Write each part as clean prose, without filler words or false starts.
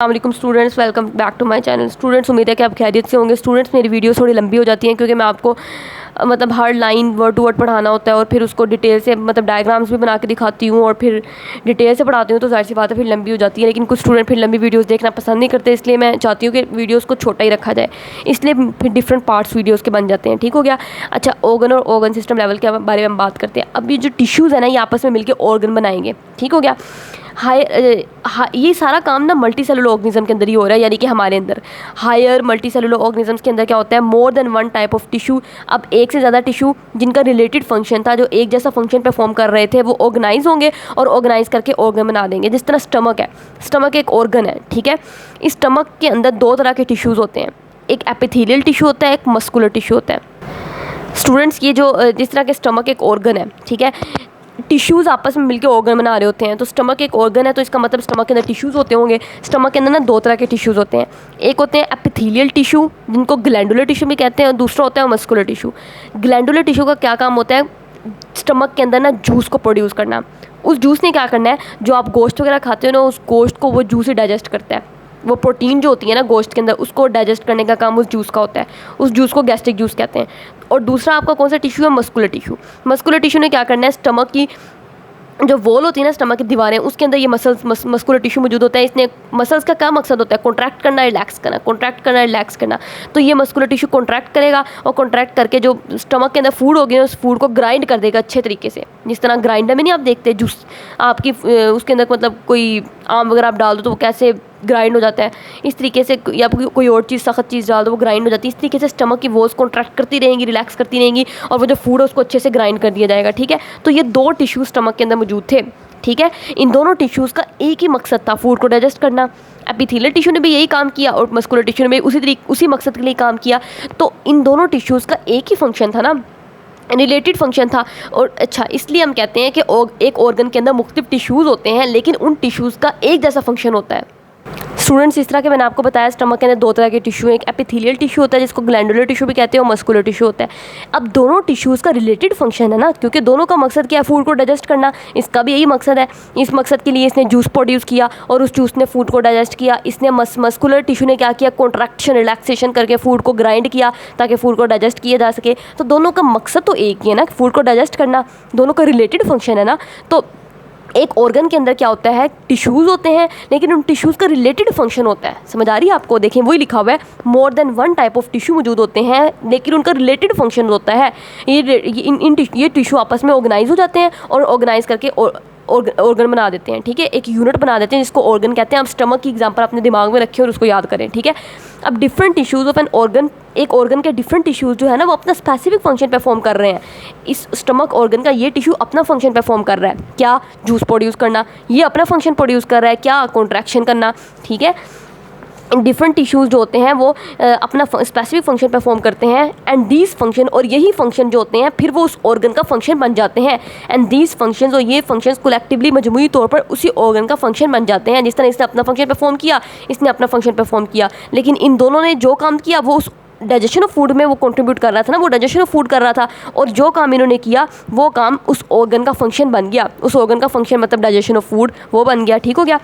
अस्सलाम students, welcome back to my channel. Students, उम्मीद है कि आप खैरियत से होंगे। स्टूडेंट्स, मेरी वीडियोस थोड़ी लंबी हो जाती हैं क्योंकि मैं आपको मतलब हर लाइन वर्ड टू वर्ड पढ़ाना होता है और फिर उसको डिटेल से मतलब डायग्राम्स भी बना के दिखाती हूँ और फिर डिटेल से पढ़ाती हूँ, तो जाहिर सी बात है फिर लंबी हो जाती है। लेकिन कुछ स्टूडेंट फिर लंबी वीडियोस देखना पसंद नहीं करते, इसलिए मैं चाहती हूँ कि वीडियोस को छोटा ही रखा जाए, इसलिए फिर डिफरेंट पार्ट्स वीडियोस के बन जाते हैं। ठीक हो गया। अच्छा, ऑर्गन और ऑर्गन सिस्टम लेवल के बारे में हम बात करते हैं। अब ये जो टिश्यूज़ है ना, ये आपस में मिलकर ऑर्गन बनाएंगे। ठीक हो गया। ये सारा काम ना मल्टी सेलुलर ऑर्गेनिज्म के अंदर ही हो रहा है, यानी कि हमारे अंदर हायर मल्टी सेलुलर ऑर्गेनिजम्स के अंदर क्या होता है, more than one type of tissue. अब एक से ज़्यादा टिश्यू जिनका रिलेटेड फंक्शन था, जो एक जैसा फंक्शन परफॉर्म कर रहे थे, वो ऑर्गेनाइज होंगे और ऑर्गेनाइज करके ऑर्गन बना देंगे। जिस तरह स्टमक है, स्टमक एक ऑर्गन है। ठीक है। इस स्टमक के अंदर दो तरह के टिश्यूज़ होते हैं, एक एपिथेलियल टिश्यू होता है, एक मस्कुलर टिश्यू होता है। स्टूडेंट्स, ये जो जिस तरह के स्टमक एक ऑर्गन है, ठीक है, टिश्यूज़ आपस में मिलकर ऑर्गन बना रहे होते हैं। तो स्टमक एक ऑर्गन है, तो इसका मतलब स्टमक के अंदर टिश्यूज़ होते होंगे। स्टमक के अंदर ना दो तरह के टिश्यूज़ होते हैं, एक होते हैं एपिथेलियल टिश्यू जिनको ग्लैंडुलर टिश्यू भी कहते हैं, और दूसरा होता है मस्कुलर टिश्यू। ग्लैंडुलर टिश्यू का क्या काम होता है, स्टमक के अंदर ना जूस को प्रोड्यूस करना। उस जूस ने क्या करना है, जो आप गोश्त वगैरह खाते हो ना, उस गोश्त को वो जूस ही डाइजेस्ट करता है। वो प्रोटीन जो होती है ना गोश्त के अंदर, उसको डाइजेस्ट करने का काम उस जूस का होता है। उस जूस को गैस्ट्रिक जूस कहते हैं। और दूसरा आपका कौन सा टिश्यू है, मस्कुलर टिश्यू। मस्कुलर टिश्यू ने क्या करना है, स्टमक की जो वॉल होती है ना, स्टमक की दीवारें, उसके अंदर ये मस्कुलर टिश्यू मौजूद होता है। इसने मसल्स का क्या मकसद होता है, कॉन्ट्रैक्ट करना, रिलैक्स करना, कॉन्ट्रैक्ट करना, रिलैक्स करना। तो ये मस्कुलर टिश्यू कॉन्ट्रैक्ट करेगा और कॉन्ट्रैक्ट करके जो स्टमक के अंदर फूड होगी उस फूड को ग्राइंड कर देगा अच्छे तरीके से। जिस तरह ग्राइंडर में नहीं आप देखते जूस आपकी उसके अंदर मतलब कोई आम वगैरह आप डाल दो तो वो कैसे ग्राइंड हो जाता है, इस तरीके से, या कोई और चीज़ सख्त चीज़ डाल दो वो ग्राइंड हो जाती है। इस तरीके से स्टमक की वॉल्स कॉन्ट्रैक्ट करती रहेंगी, रिलैक्स करती रहेंगी, और वो जो फूड है उसको अच्छे से ग्राइंड कर दिया जाएगा। ठीक है। तो ये दो टिश्यू स्टमक के अंदर मौजूद थे। ठीक है। इन दोनों टिश्यूज़ का एक ही मकसद था, फूड को डाइजेस्ट करना। एपिथेलियल टिश्यू ने भी यही काम किया और मस्कुलर टिश्यू ने भी उसी मकसद के लिए काम किया। तो इन दोनों टिश्यूज़ का एक ही फंक्शन था ना, रिलेटेड फंक्शन था। और अच्छा, इसलिए हम कहते हैं कि एक ऑर्गन के अंदर मुख्तलिफ टिश्यूज़ होते हैं, लेकिन उन टिश्यूज़ का एक जैसा फंक्शन होता है। स्टूडेंट्स, इस तरह के मैंने आपको बताया स्टमक के अंदर दो तरह के टिश्यू हैं, एक एपिथेलियल टिश्यू होता है जिसको ग्लैंडुलर टिश्यू भी कहते हैं, और मस्कुलर टिश्यू होता है। अब दोनों टिश्यूज़ का रिलेटेड फंक्शन है ना, क्योंकि दोनों का मकसद क्या है, फूड को डाइजेस्ट करना। इसका भी यही मकसद है। इस मकसद के लिए इसने जूस प्रोड्यूस किया और उस जूस ने फूड को डाइजेस्ट किया। इसने मस्कुलर टिश्यू ने क्या किया, कॉन्ट्रैक्शन, रिलैक्सेशन करके फूड को ग्राइंड किया ताकि फूड को डाइजेस्ट किया जा सके। तो दोनों का मकसद तो एक ही है ना, फूड को डाइजेस्ट करना। दोनों का रिलेटेड फंक्शन है ना। तो एक ऑर्गन के अंदर क्या होता है, टिश्यूज़ होते हैं, लेकिन उन टिश्यूज़ का रिलेटेड फंक्शन होता है। समझ आ रही है आपको? देखें, वही लिखा हुआ है, more than one type of tissue मौजूद होते हैं, लेकिन उनका रिलेटेड फंक्शन होता है। ये टिश्यू आपस में ऑर्गेनाइज हो जाते हैं और ऑर्गेनाइज करके ऑर्गन बना देते हैं। ठीक है। एक यूनिट बना देते हैं जिसको ऑर्गन कहते हैं। आप स्टमक की एग्जांपल अपने दिमाग में रखें और उसको याद करें। ठीक है। अब different tissues of an organ, एक ऑर्गन के डिफरेंट टिश्यूज़ जो है ना, वो अपना स्पेसिफिक फंक्शन परफॉर्म कर रहे हैं। इस स्टमक ऑर्गन का ये टिश्यू अपना फंक्शन परफॉर्म कर रहा है, क्या, जूस प्रोड्यूस करना। ये अपना फंक्शन प्रोड्यूस कर रहा है, क्या, कॉन्ट्रैक्शन करना। ठीक है। डिफरेंट टिश्यूज़ जो होते हैं वो अपना स्पेसिफिक फंक्शन परफॉर्म करते हैं, एंड दीज फंक्शन, और यही फंक्शन जो होते हैं फिर वो उस ऑर्गन का फंक्शन बन जाते हैं। एंड दीज फंक्शंस, और ये फंक्शंस कलेक्टिवली, मजमूई तौर पर उसी ऑर्गन का फंक्शन बन जाते हैं। जिस तरह इसने अपना फंक्शन परफॉर्म किया, इसने अपना फंक्शन परफॉर्म किया, लेकिन इन दोनों ने जो काम किया वो उस डाइजेशन ऑफ फूड में वो कंट्रीब्यूट कर रहा था ना, वो डाइजेशन ऑफ फूड कर रहा था, और जो काम इन्होंने किया वो काम उस ऑर्गन का फंक्शन बन गया। उस ऑर्गन का फंक्शन मतलब डाइजेशन ऑफ फूड, वो बन गया। ठीक हो गया,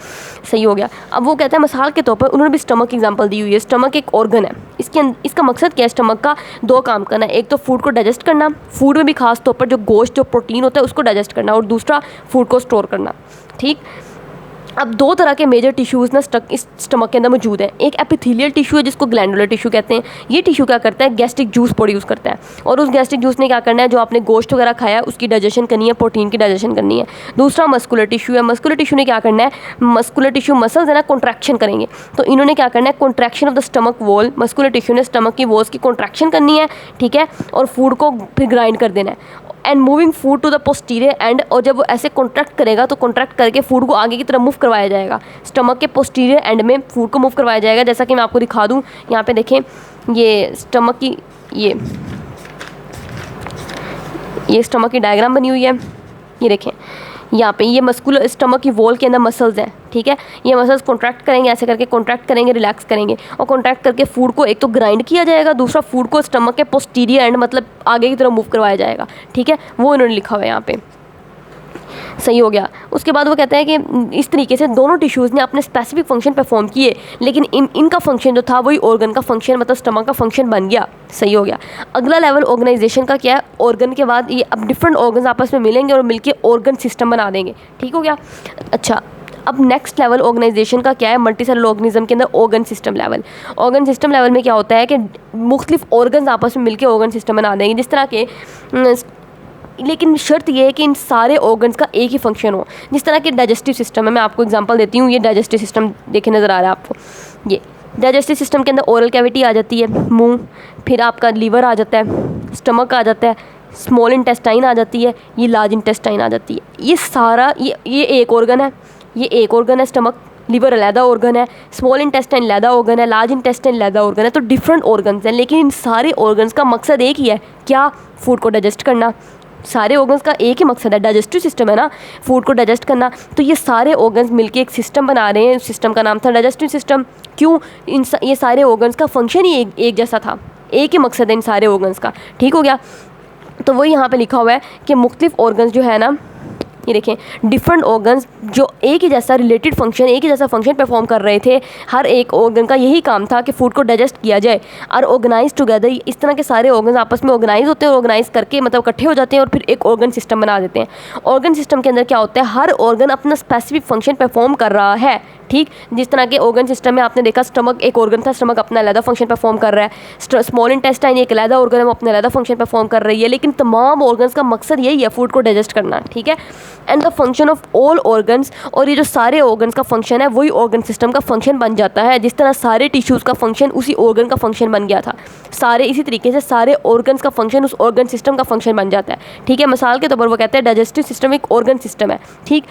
सही हो गया। अब वो कहता है, मिसाल के तौर पर उन्होंने भी स्टमक की एग्जांपल दी हुई है। स्टमक एक ऑर्गन है, इसका मकसद क्या है, स्टमक का दो काम करना, एक तो फूड को डाइजेस्ट करना, फूड में भी खास तौर पर जो गोश्त, जो प्रोटीन होता है उसको डाइजेस्ट करना, और दूसरा फूड को स्टोर करना। ठीक। अब दो तरह के मेजर टिश्यूज़ ना इस स्टमक के अंदर मौजूद हैं। एक एपिथेलियल टिश्यू है जिसको ग्लैंडुलर टिश्यू कहते हैं। ये टिश्यू क्या करता है, गैस्ट्रिक जूस प्रोड्यूस करता है, और उस गैस्ट्रिक जूस ने क्या करना है, जो आपने गोश्त वगैरह खाया है उसकी डाइजेशन करनी है, प्रोटीन की डाइजेशन करनी है। दूसरा मस्कुलर टिश्यू है। मस्कुलर टिश्यू ने क्या करना है, मस्कुलर टिश्यू मसल्स है ना, कॉन्ट्रैक्शन करेंगे, तो इन्होंने क्या करना है, contraction of the stomach wall. Muscular tissue ने स्टमक की वॉल्स की कॉन्ट्रैक्शन करनी है। ठीक है। और फूड को फिर ग्राइंड कर देना है, and moving food to the posterior end, और जब वो ऐसे कॉन्ट्रैक्ट करेगा तो कॉन्ट्रैक्ट करके फूड को आगे की तरफ मूव करवाया जाएगा। स्टमक के पोस्टीरियर एंड में फूड को मूव करवाया जाएगा। जैसा कि मैं आपको दिखा दूँ, यहाँ पे देखें, ये स्टमक की ये स्टमक की डायग्राम बनी हुई है। ये देखें, यहाँ पे ये मस्कुलर स्टमक की वॉल के अंदर मसल्स हैं। ठीक है। ये मसल्स कॉन्ट्रैक्ट करेंगे, ऐसे करके कॉन्ट्रैक्ट करेंगे, रिलैक्स करेंगे, और कॉन्ट्रैक्ट करके फूड को एक तो ग्राइंड किया जाएगा, दूसरा फूड को स्टमक के पोस्टीरियर एंड मतलब आगे की तरफ मूव करवाया जाएगा। ठीक है। वो इन्होंने लिखा हुआ है यहाँ पे। सही हो गया। उसके बाद वो कहता है कि इस तरीके से दोनों टिश्यूज़ ने अपने स्पेसिफिक फंक्शन परफॉर्म किए, लेकिन इनका फंक्शन जो था वही ऑर्गन का फंक्शन मतलब स्टमक का फंक्शन बन गया। सही हो गया। अगला लेवल ऑर्गेनाइजेशन का क्या है, ऑर्गन के बाद ये अब डिफरेंट ऑर्गन आपस में मिलेंगे और मिलके ऑर्गन सिस्टम बना देंगे। ठीक हो गया। अच्छा, अब नेक्स्ट लेवल ऑर्गेनाइजेशन का क्या है, मल्टी सेलुलर ऑर्गेनिज्म के अंदर organ system level. Organ system level में क्या होता है कि मुख्तलिफ ऑर्गन आपस में मिलकर ऑर्गन सिस्टम बना देंगे, जिस तरह के लेकिन शर्त यह है कि इन सारे ऑर्गन्स का एक ही फंक्शन हो। जिस तरह के डाइजेस्टिव सिस्टम है, मैं आपको एग्जांपल देती हूँ। ये डाइजेस्टिव सिस्टम देखे नज़र आ रहा है आपको। ये डाइजेस्टिव सिस्टम के अंदर ओरल कैविटी आ जाती है, मुंह, फिर आपका लीवर आ जाता है, स्टमक आ जाता है, स्मॉल इंटेस्टाइन आ जाती है, ये लार्ज इंटेस्टाइन आ जाती है। ये सारा ये एक ऑर्गन है, ये एक ऑर्गन है स्टमक। लीवर अलहदा ऑर्गन है, स्मॉल इंटेस्टाइन अलहदा ऑर्गन है, लार्ज इंटेस्टाइन अलहदा ऑर्गन है। तो डिफरेंट ऑर्गन्स हैं, लेकिन इन सारे ऑर्गन्स का मकसद एक ही है, क्या? फूड को डाइजेस्ट करना। सारे ऑर्गन्स का एक ही मकसद है, डाइजेस्टिव सिस्टम है ना, फूड को डाइजेस्ट करना। तो ये सारे ऑर्गन्स मिलके एक सिस्टम बना रहे हैं। सिस्टम का नाम था डाइजेस्टिव सिस्टम। क्यों? ये सारे ऑर्गन्स का फंक्शन ही एक जैसा था, एक ही मकसद है इन सारे ऑर्गन्स का। ठीक हो गया। तो वही यहाँ पे लिखा हुआ है कि मुख्तलिफ ऑर्गन्स जो है ना, ये देखें, डिफरेंट ऑर्गन्स जो एक ही जैसा रिलेटेड फंक्शन, एक ही जैसा फंक्शन परफॉर्म कर रहे थे। हर एक ऑर्गन का यही काम था कि फूड को डाइजेस्ट किया जाए और ऑर्गेनाइज टुगेदर। इस तरह के सारे ऑर्गन्स आपस में ऑर्गेनाइज होते हैं और ऑर्गेनाइज करके मतलब इकट्ठे हो जाते हैं और फिर एक ऑर्गन सिस्टम बना देते हैं। ऑर्गन सिस्टम के अंदर क्या होता है, हर ऑर्गन अपना स्पेसिफिक फंक्शन परफॉर्म कर रहा है। ठीक, जिस तरह के ऑर्गन सिस्टम में आपने देखा, स्टमक एक ऑर्गन था, स्टमक अपना अलग फंक्शन परफॉर्म कर रहा है। स्मॉल इंटेस्टाइन एक अलग ऑर्गन है, वो अपना अलग फंक्शन परफॉर्म कर रही है। लेकिन तमाम ऑर्गन्स का मकसद यही है, फूड को डाइजेस्ट करना। ठीक है। And the function of all organs, और ये जो सारे ऑर्गन्स का फंक्शन है वही ऑर्गन सिस्टम का फंक्शन बन जाता है। जिस तरह सारे टिश्यूज़ का फंक्शन उसी ऑर्गन का फंक्शन बन गया था, सारे इसी तरीके से सारे ऑर्गन्स का फंक्शन उस ऑर्गन सिस्टम का फंक्शन बन जाता है। ठीक है। मिसाल के तौर पर वो कहते हैं डाइजेस्टिव सिस्टम एक ऑर्गन सिस्टम है। ठीक,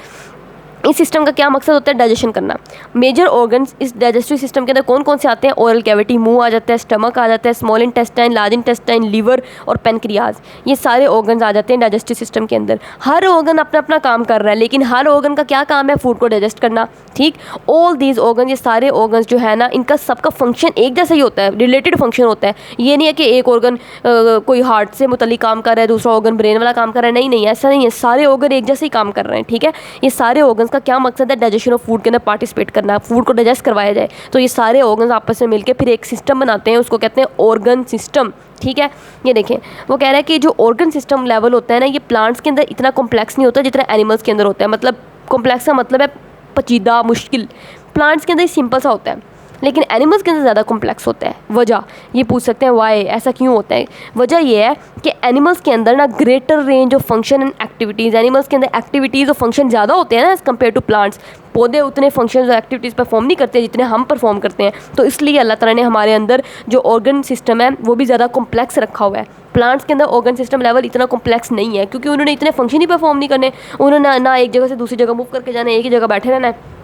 इस सिस्टम का क्या मकसद होता है, डाइजेशन करना। मेजर ऑर्गन्स इस डाइजेस्टिव सिस्टम के अंदर कौन कौन से आते हैं, ओरल कैविटी, मुंह आ जाता है, स्टमक आ जाता है, small intestine, large intestine, liver और पेनक्रियाज, ये सारे ऑर्गन्स आ जाते हैं डाइजेस्टिव सिस्टम के अंदर। हर ऑर्गन अपना अपना काम कर रहा है, लेकिन हर ऑर्गन का क्या काम है, फूड को डाइजेस्ट करना। ठीक, ऑल दीज ऑर्गन, ये सारे ऑर्गन्स जो है ना, इनका सबका फंक्शन एक जैसा ही होता है, रिलेटेड फंक्शन होता है। ये नहीं है कि एक ऑर्गन कोई हार्ट से मुतल्लिक काम कर रहा है, दूसरा ऑर्गन ब्रेन वाला काम कर रहा है, नहीं नहीं, ऐसा नहीं है। सारे ऑर्गन एक जैसे ही काम कर रहे हैं। ठीक है। ये सारे ऑर्गन्स का क्या मकसद है, डाइजेशन ऑफ फूड के अंदर पार्टिसिपेट करना, फूड को डाइजेस्ट करवाया जाए। तो ये सारे ऑर्गन्स आपस में मिलकर फिर एक सिस्टम बनाते हैं, उसको कहते हैं ऑर्गन सिस्टम। ठीक है। ये देखें, वो कह रहा है कि जो ऑर्गन सिस्टम लेवल होता है ना, ये प्लांट्स के अंदर इतना कॉम्प्लेक्स नहीं होता जितना एनिमल्स के अंदर होता है। मतलब कॉम्प्लेक्स का मतलब है पेचीदा, मुश्किल। प्लांट्स के अंदर सिंपल सा होता है, लेकिन एनिमल्स के अंदर ज़्यादा कॉम्प्लेक्स होता है। वजह ये पूछ सकते हैं, वाई, ऐसा क्यों होता है? वजह ये है कि एनिमल्स के अंदर ना greater range of function and activities, animals के अंदर एक्टिविटीज़ और फंक्शन ज़्यादा होते हैं ना एज़ कम्पेयर टू प्लांट्स। पौधे उतने फंक्शन और एक्टिविटीज़ परफॉर्म नहीं करते जितने हम परफॉर्म करते हैं। तो इसलिए अल्लाह ताला ने हमारे अंदर जो ऑर्गन सिस्टम है वो भी ज़्यादा कॉम्प्लेक्स रखा हुआ है। प्लांट्स के अंदर ऑर्गन सिस्टम लेवल इतना कॉम्प्लेक्स नहीं है, क्योंकि उन्होंने इतने फंक्शन ही परफॉर्म नहीं करने। उन्होंने ना एक जगह से दूसरी जगह मूव करके जाना, एक ही जगह बैठे रहना है।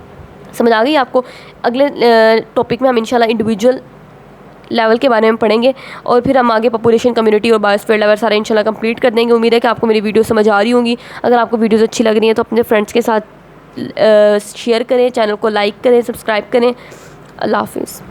समझ आ गई आपको? अगले टॉपिक में हम इंशाल्लाह इंडिविजुअल लेवल के बारे में पढ़ेंगे और फिर हम आगे पॉपुलेशन, कम्युनिटी और बायोस्फीयर लेवल सारा इंशाल्लाह कंप्लीट कर देंगे। उम्मीद है कि आपको मेरी वीडियो समझ आ रही होंगी। अगर आपको वीडियोस अच्छी लग रही हैं तो अपने फ्रेंड्स के साथ शेयर करें, चैनल को लाइक करें, सब्सक्राइब करें। अल्लाह हाफिज़।